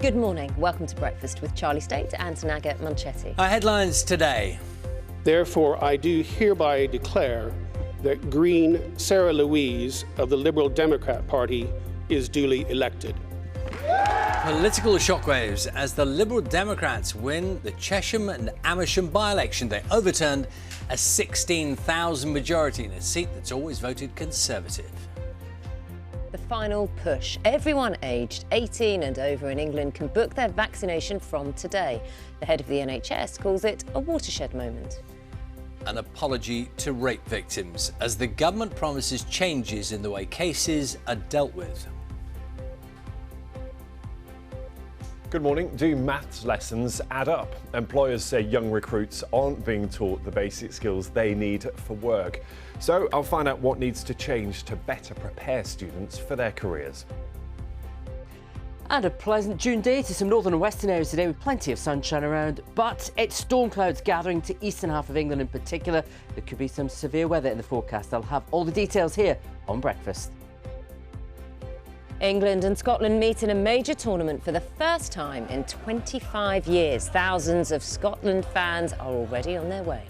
Good morning. Welcome to Breakfast with Charlie State and Naga Manchetti. Our headlines today. Therefore, I do hereby declare that Green Sarah Louise of the Liberal Democrat Party is duly elected. Political shockwaves as the Liberal Democrats win the Chesham and Amersham by-election. They overturned a 16,000 majority in a seat that's always voted Conservative. The final push. Everyone aged 18 and over in England can book their vaccination from today. The head of the NHS calls it a watershed moment. An apology to rape victims as the government promises changes in the way cases are dealt with. Good morning. Do maths lessons add up? Employers say young recruits aren't being taught the basic skills they need for work. So I'll find out what needs to change to better prepare students for their careers. And a pleasant June day to some northern and western areas today with plenty of sunshine around, but it's storm clouds gathering to eastern half of England in particular. There could be some severe weather in the forecast. I'll have all the details here on Breakfast. England and Scotland meet in a major tournament for the first time in 25 years. Thousands of Scotland fans are already on their way.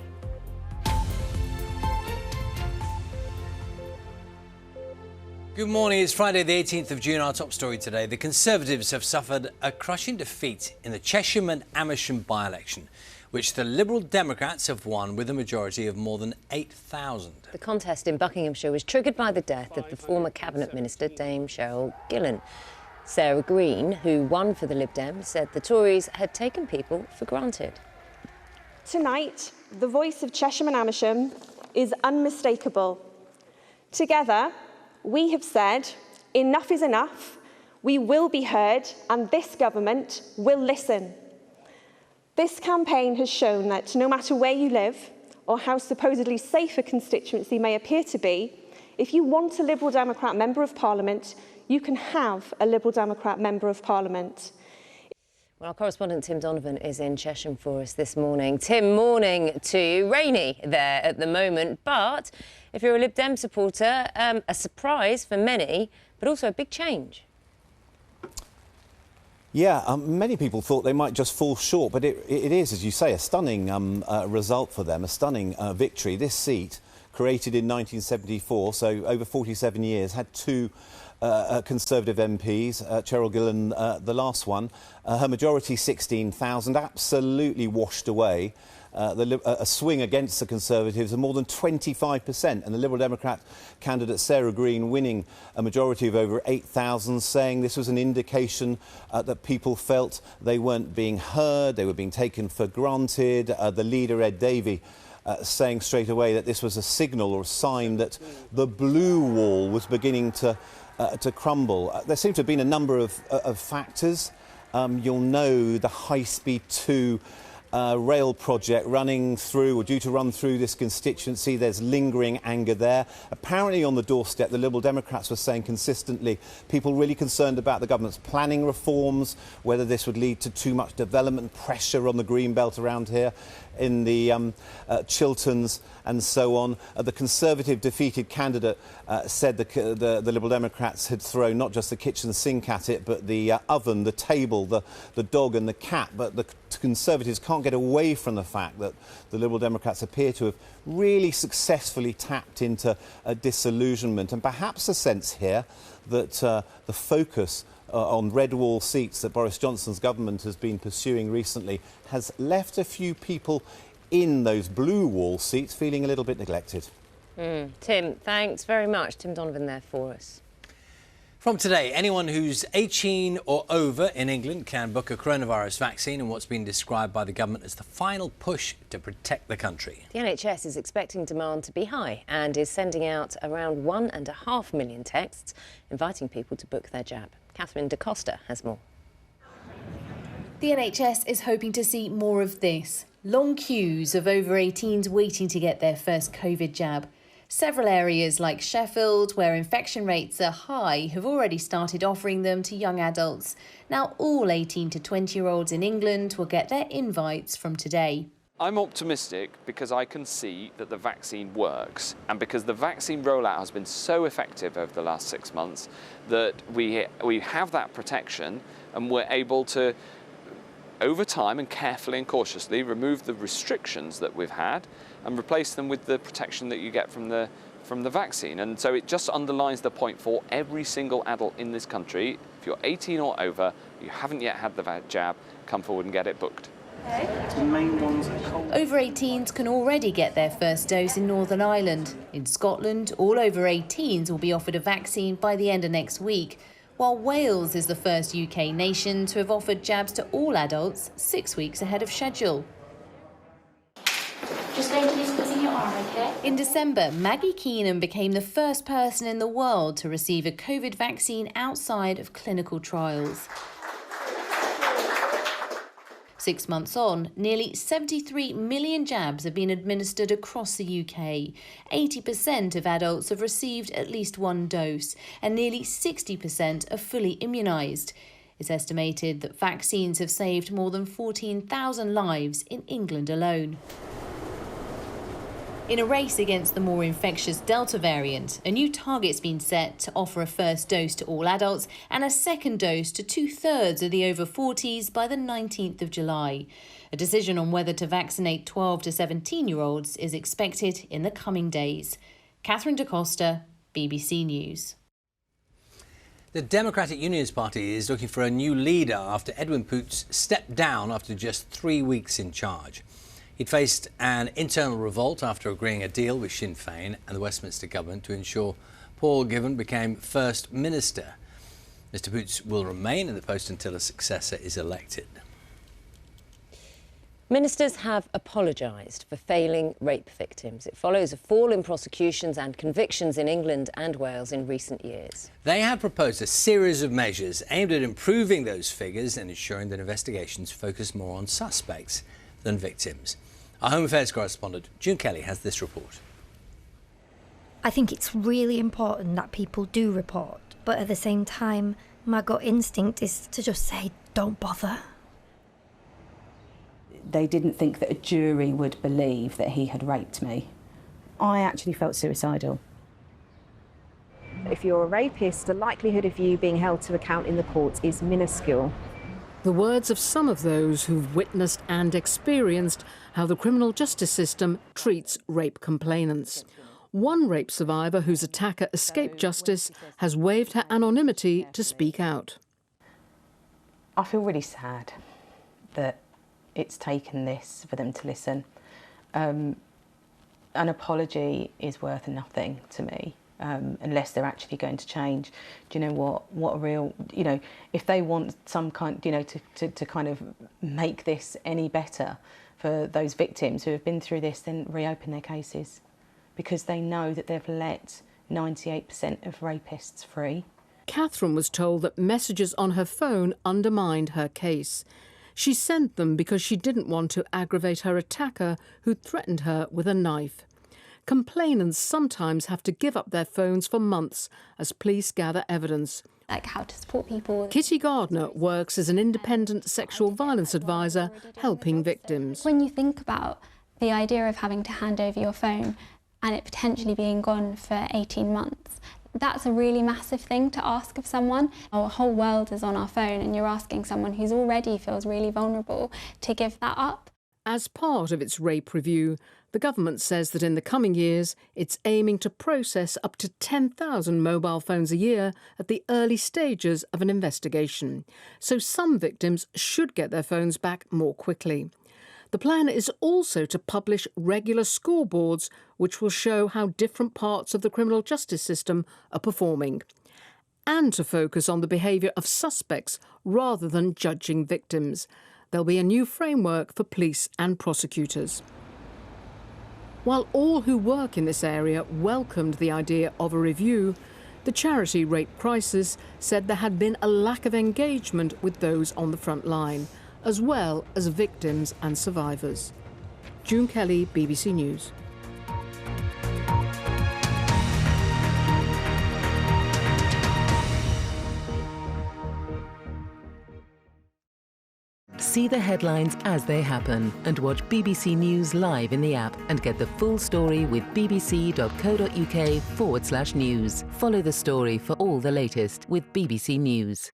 Good morning. It's Friday the 18th of June. Our top story today. The Conservatives have suffered a crushing defeat in the Chesham and Amersham by-election, which the Liberal Democrats have won with a majority of more than 8,000. The contest in Buckinghamshire was triggered by the death of the former Cabinet Minister Dame Cheryl Gillan. Sarah Green, who won for the Lib Dems, said the Tories had taken people for granted. Tonight, the voice of Chesham and Amersham is unmistakable. Together, we have said, enough is enough, we will be heard, and this government will listen. This campaign has shown that no matter where you live, or how supposedly safe a constituency may appear to be, if you want a Liberal Democrat Member of Parliament, you can have a Liberal Democrat Member of Parliament. Well, our correspondent Tim Donovan is in Chesham for us this morning. Tim, morning to you. Rainy there at the moment, but if you're a Lib Dem supporter, a surprise for many, but also a big change. Yeah, many people thought they might just fall short, but it is, as you say, a stunning result for them, a stunning victory. This seat, created in 1974, so over 47 years, had two Conservative MPs, Cheryl Gillan, the last one. Her majority, 16,000, absolutely washed away. A swing against the Conservatives of more than 25%, and the Liberal Democrat candidate Sarah Green winning a majority of over 8,000, saying this was an indication that people felt they weren't being heard, they were being taken for granted. The leader, Ed Davey, saying straight away that this was a signal or a sign that the blue wall was beginning to crumble. There seem to have been a number of factors. You'll know the High Speed 2 rail project running through, or due to run through this constituency. There's lingering anger there. Apparently on the doorstep, the Liberal Democrats were saying consistently, people really concerned about the government's planning reforms, whether this would lead to too much development pressure on the green belt around here in the Chilterns and so on. The Conservative defeated candidate said the Liberal Democrats had thrown not just the kitchen sink at it, but the oven, the table, the dog and the cat. But the Conservatives can't get away from the fact that the Liberal Democrats appear to have really successfully tapped into a disillusionment, and perhaps a sense here that the focus on red wall seats that Boris Johnson's government has been pursuing recently has left a few people in those blue wall seats feeling a little bit neglected. Tim, thanks very much. Tim Donovan there for us. From today, anyone who's 18 or over in England can book a coronavirus vaccine in what's been described by the government as the final push to protect the country. The NHS is expecting demand to be high and is sending out around 1.5 million texts inviting people to book their jab. Catherine Da Costa has more. The NHS is hoping to see more of this. Long queues of over 18s waiting to get their first COVID jab. Several areas like Sheffield, where infection rates are high, have already started offering them to young adults. Now all 18 to 20-year-olds in England will get their invites from today. I'm optimistic because I can see that the vaccine works, and because the vaccine rollout has been so effective over the last 6 months that we have that protection, and we're able to, over time and carefully and cautiously, remove the restrictions that we've had and replace them with the protection that you get from the vaccine. And so it just underlines the point for every single adult in this country: if you're 18 or over, you haven't yet had the jab, come forward and get it booked. Over 18s can already get their first dose in Northern Ireland. In Scotland, all over 18s will be offered a vaccine by the end of next week, while Wales is the first UK nation to have offered jabs to all adults 6 weeks ahead of schedule. Just going to be squeezing your arm, okay? In December, Maggie Keenan became the first person in the world to receive a COVID vaccine outside of clinical trials. 6 months on, nearly 73 million jabs have been administered across the UK. 80% of adults have received at least one dose, and nearly 60% are fully immunised. It's estimated that vaccines have saved more than 14,000 lives in England alone. In a race against the more infectious Delta variant, a new target's been set to offer a first dose to all adults and a second dose to 2/3 of the over 40s by the 19th of July. A decision on whether to vaccinate 12 to 17-year-olds is expected in the coming days. Catherine Da Costa, BBC News. The Democratic Unionist Party is looking for a new leader after Edwin Poots stepped down after just 3 weeks in charge. He'd faced an internal revolt after agreeing a deal with Sinn Féin and the Westminster government to ensure Paul Givan became First Minister. Mr Poots will remain in the post until a successor is elected. Ministers have apologised for failing rape victims. It follows a fall in prosecutions and convictions in England and Wales in recent years. They have proposed a series of measures aimed at improving those figures and ensuring that investigations focus more on suspects than victims. Our Home Affairs correspondent June Kelly has this report. I think it's really important that people do report, but at the same time, my gut instinct is to just say, don't bother. They didn't think that a jury would believe that he had raped me. I actually felt suicidal. If you're a rapist, the likelihood of you being held to account in the courts is minuscule. The words of some of those who've witnessed and experienced how the criminal justice system treats rape complainants. One rape survivor whose attacker escaped justice has waived her anonymity to speak out. I feel really sad that it's taken this for them to listen. An apology is worth nothing to me. Unless they're actually going to change. Do you know what a real, if they want some kind, to kind of make this any better for those victims who have been through this, then reopen their cases, because they know that they've let 98% of rapists free. Catherine was told that messages on her phone undermined her case. She sent them because she didn't want to aggravate her attacker, who threatened her with a knife. Complainants sometimes have to give up their phones for months as police gather evidence. Like how to support people. Kitty Gardner works as an independent sexual violence advisor, helping victims. When you think about the idea of having to hand over your phone and it potentially being gone for 18 months, that's a really massive thing to ask of someone. Our whole world is on our phone, and you're asking someone who's already feels really vulnerable to give that up. As part of its rape review, the government says that in the coming years, it's aiming to process up to 10,000 mobile phones a year at the early stages of an investigation. So some victims should get their phones back more quickly. The plan is also to publish regular scoreboards which will show how different parts of the criminal justice system are performing, and to focus on the behaviour of suspects rather than judging victims. There'll be a new framework for police and prosecutors. While all who work in this area welcomed the idea of a review, the charity Rape Crisis said there had been a lack of engagement with those on the front line, as well as victims and survivors. June Kelly, BBC News. See the headlines as they happen and watch BBC News live in the app and get the full story with bbc.co.uk/news. Follow the story for all the latest with BBC News.